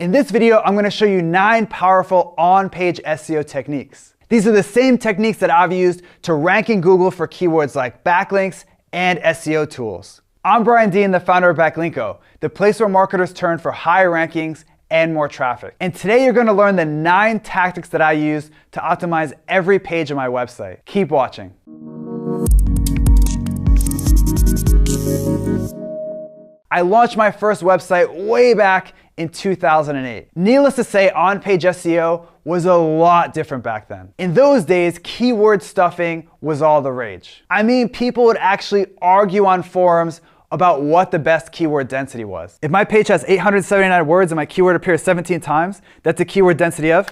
In this video, I'm going to show you 9 powerful on-page SEO techniques. These are the same techniques that I've used to rank in Google for keywords like backlinks and SEO tools. I'm Brian Dean, the founder of Backlinko, the place where marketers turn for higher rankings and more traffic. And today you're going to learn the 9 tactics that I use to optimize every page of my website. Keep watching. I launched my first website way back in 2008. Needless to say, on-page SEO was a lot different back then. In those days, keyword stuffing was all the rage. I mean, people would actually argue on forums about what the best keyword density was. If my page has 879 words and my keyword appears 17 times, that's a keyword density of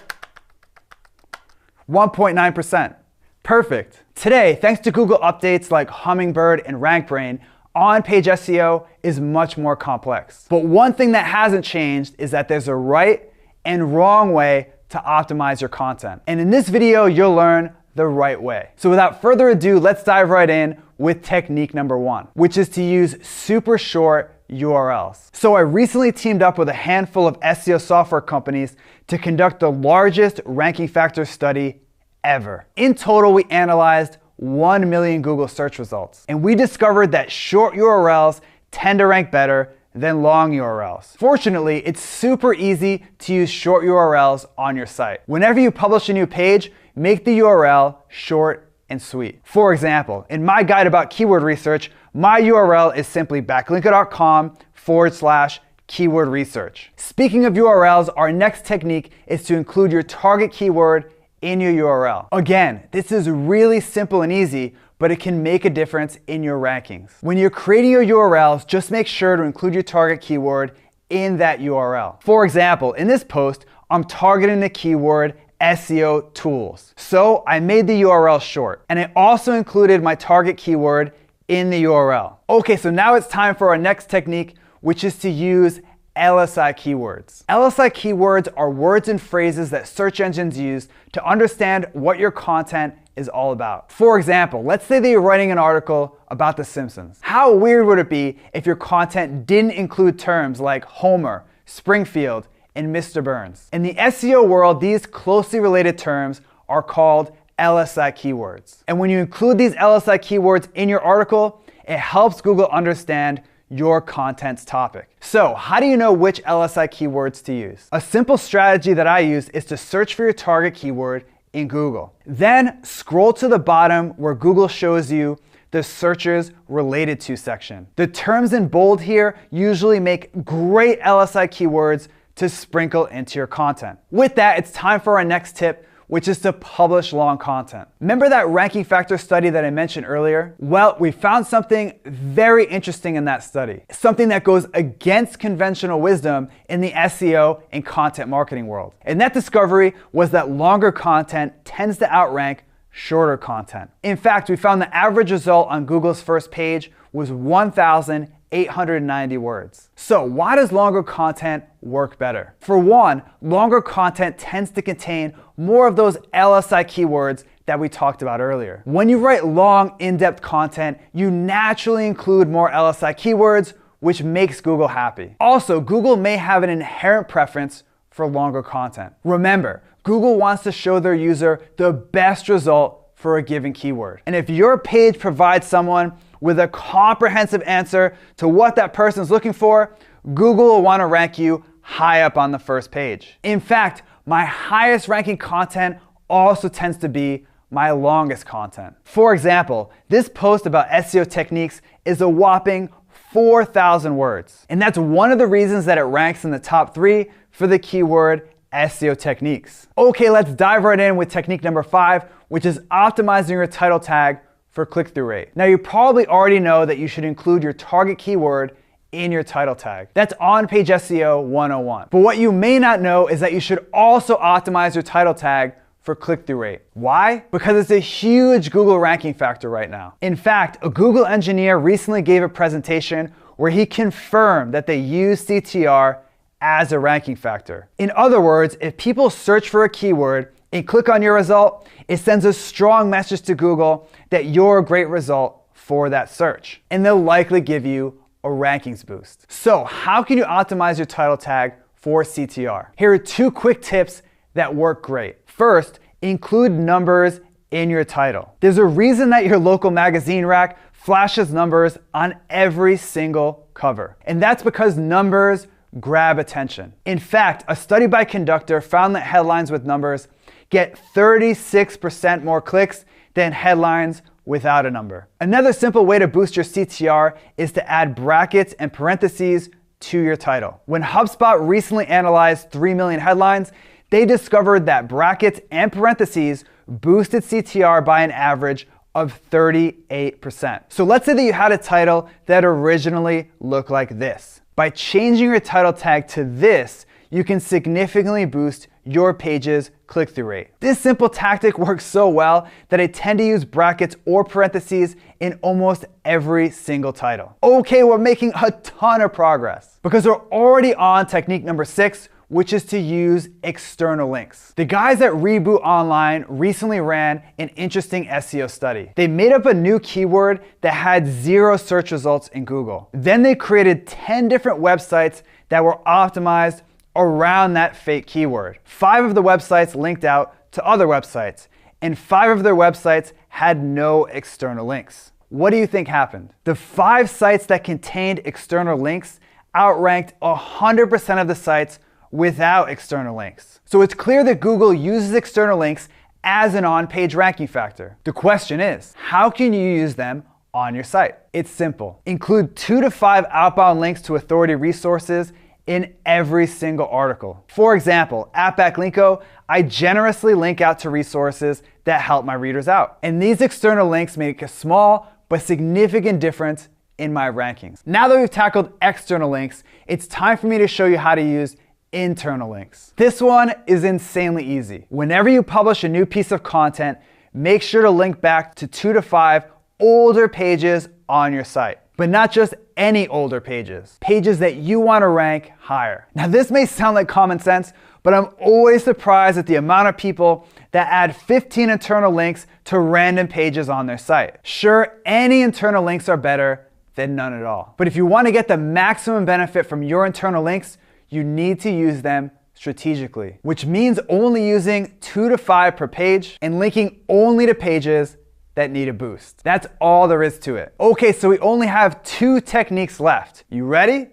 1.9%. Perfect. Today, thanks to Google updates like Hummingbird and RankBrain, on-page SEO is much more complex. But one thing that hasn't changed is that there's a right and wrong way to optimize your content. And in this video, you'll learn the right way. So without further ado, let's dive right in with technique number 1, which is to use super short URLs. So I recently teamed up with a handful of SEO software companies to conduct the largest ranking factor study ever. In total, we analyzed 1 million Google search results. And we discovered that short URLs tend to rank better than long URLs. Fortunately, it's super easy to use short URLs on your site. Whenever you publish a new page, make the URL short and sweet. For example, in my guide about keyword research, my URL is simply backlinko.com/keyword research. Speaking of URLs, our next technique is to include your target keyword in your URL. Again, this is really simple and easy, but it can make a difference in your rankings. When you're creating your URLs, just make sure to include your target keyword in that URL. For example, in this post, I'm targeting the keyword SEO tools. So I made the URL short, and I also included my target keyword in the URL. Okay, so now it's time for our next technique, which is to use LSI keywords. LSI keywords are words and phrases that search engines use to understand what your content is all about. For example, let's say that you're writing an article about The Simpsons. How weird would it be if your content didn't include terms like Homer, Springfield, and Mr. Burns? In the SEO world, these closely related terms are called LSI keywords. And when you include these LSI keywords in your article, it helps Google understand your content's topic. So how do you know which LSI keywords to use? A simple strategy that I use is to search for your target keyword in Google. Then scroll to the bottom where Google shows you the searches related to section. The terms in bold here usually make great LSI keywords to sprinkle into your content. With that, it's time for our next tip, which is to publish long content. Remember that ranking factor study that I mentioned earlier? Well, we found something very interesting in that study. Something that goes against conventional wisdom in the SEO and content marketing world. And that discovery was that longer content tends to outrank shorter content. In fact, we found the average result on Google's first page was 1,890 words. So why does longer content work better? For one, longer content tends to contain more of those LSI keywords that we talked about earlier. When you write long, in-depth content, you naturally include more LSI keywords, which makes Google happy. Also, Google may have an inherent preference for longer content. Remember, Google wants to show their user the best result for a given keyword. And if your page provides someone with a comprehensive answer to what that person's looking for, Google will want to rank you high up on the first page. In fact, my highest ranking content also tends to be my longest content. For example, this post about SEO techniques is a whopping 4,000 words. And that's one of the reasons that it ranks in the top 3 for the keyword SEO techniques. Okay, let's dive right in with technique number 5, which is optimizing your title tag for click-through rate. Now, you probably already know that you should include your target keyword in your title tag. That's on-page SEO 101. But what you may not know is that you should also optimize your title tag for click-through rate. Why? Because it's a huge Google ranking factor right now. In fact, a Google engineer recently gave a presentation where he confirmed that they use CTR as a ranking factor. In other words, if people search for a keyword and click on your result, it sends a strong message to Google that you're a great result for that search. And they'll likely give you a rankings boost. So how can you optimize your title tag for CTR. Here are 2 quick tips that work great. First, include numbers in your title. There's a reason that your local magazine rack flashes numbers on every single cover. And that's because numbers grab attention. In fact, a study by Conductor found that headlines with numbers get 36% more clicks than headlines without a number. Another simple way to boost your CTR is to add brackets and parentheses to your title. When HubSpot recently analyzed 3 million headlines, they discovered that brackets and parentheses boosted CTR by an average of 38%. So let's say that you had a title that originally looked like this. By changing your title tag to this, you can significantly boost your page's click-through rate. This simple tactic works so well that I tend to use brackets or parentheses in almost every single title. Okay, we're making a ton of progress because we're already on technique number 6, which is to use external links. The guys at Reboot Online recently ran an interesting SEO study. They made up a new keyword that had 0 search results in Google. Then they created 10 different websites that were optimized around that fake keyword. 5 of the websites linked out to other websites, and 5 of their websites had no external links. What do you think happened? The 5 sites that contained external links outranked 100% of the sites without external links. So it's clear that Google uses external links as an on-page ranking factor. The question is, how can you use them on your site? It's simple. Include 2 to 5 outbound links to authority resources in every single article. For example, at Backlinko, I generously link out to resources that help my readers out. And these external links make a small but significant difference in my rankings. Now that we've tackled external links, it's time for me to show you how to use internal links. This one is insanely easy. Whenever you publish a new piece of content, make sure to link back to 2 to 5 older pages on your site. But not just any older pages. Pages that you want to rank higher. Now this may sound like common sense, but I'm always surprised at the amount of people that add 15 internal links to random pages on their site. Sure, any internal links are better than none at all. But if you want to get the maximum benefit from your internal links, you need to use them strategically, which means only using 2 to 5 per page and linking only to pages that need a boost. That's all there is to it. Okay, so we only have 2 techniques left. You ready?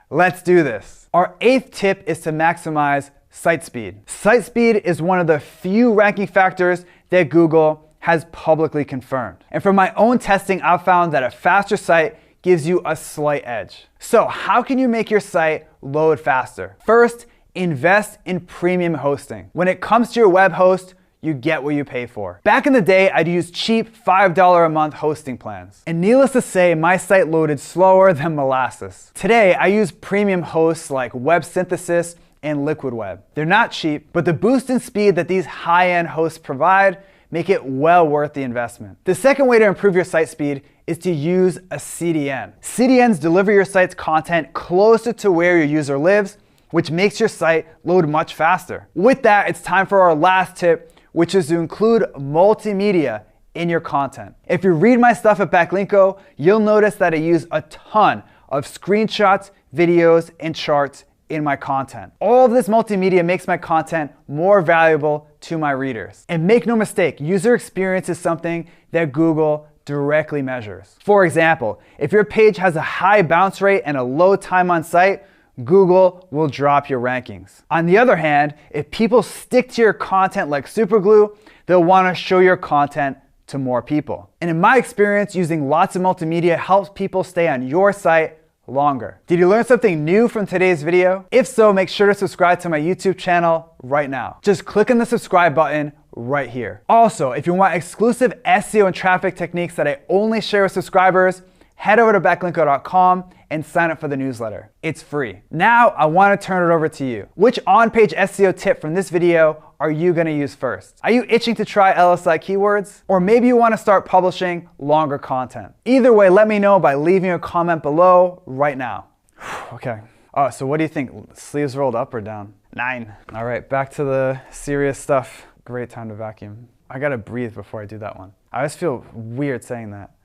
Let's do this. Our 8th tip is to maximize site speed. Site speed is one of the few ranking factors that Google has publicly confirmed. And from my own testing, I've found that a faster site gives you a slight edge. So how can you make your site load faster? First, invest in premium hosting. When it comes to your web host, you get what you pay for. Back in the day, I'd use cheap $5 a month hosting plans. And needless to say, my site loaded slower than molasses. Today, I use premium hosts like Web Synthesis and Liquid Web. They're not cheap, but the boost in speed that these high-end hosts provide make it well worth the investment. The second way to improve your site speed is to use a CDN. CDNs deliver your site's content closer to where your user lives, which makes your site load much faster. With that, it's time for our last tip, which is to include multimedia in your content. If you read my stuff at Backlinko, you'll notice that I use a ton of screenshots, videos, and charts in my content. All of this multimedia makes my content more valuable to my readers. And make no mistake, user experience is something that Google directly measures. For example, if your page has a high bounce rate and a low time on site, Google will drop your rankings. On the other hand, if people stick to your content like superglue, they'll want to show your content to more people. And in my experience, using lots of multimedia helps people stay on your site longer. Did you learn something new from today's video? If so, make sure to subscribe to my YouTube channel right now. Just click on the subscribe button right here. Also, if you want exclusive SEO and traffic techniques that I only share with subscribers, head over to backlinko.com and sign up for the newsletter. It's free. Now, I want to turn it over to you. Which on-page SEO tip from this video are you going to use first? Are you itching to try LSI keywords? Or maybe you want to start publishing longer content? Either way, let me know by leaving a comment below right now. Okay. Oh, so what do you think? Sleeves rolled up or down? 9. All right, back to the serious stuff. Great time to vacuum. I gotta breathe before I do that one. I always feel weird saying that.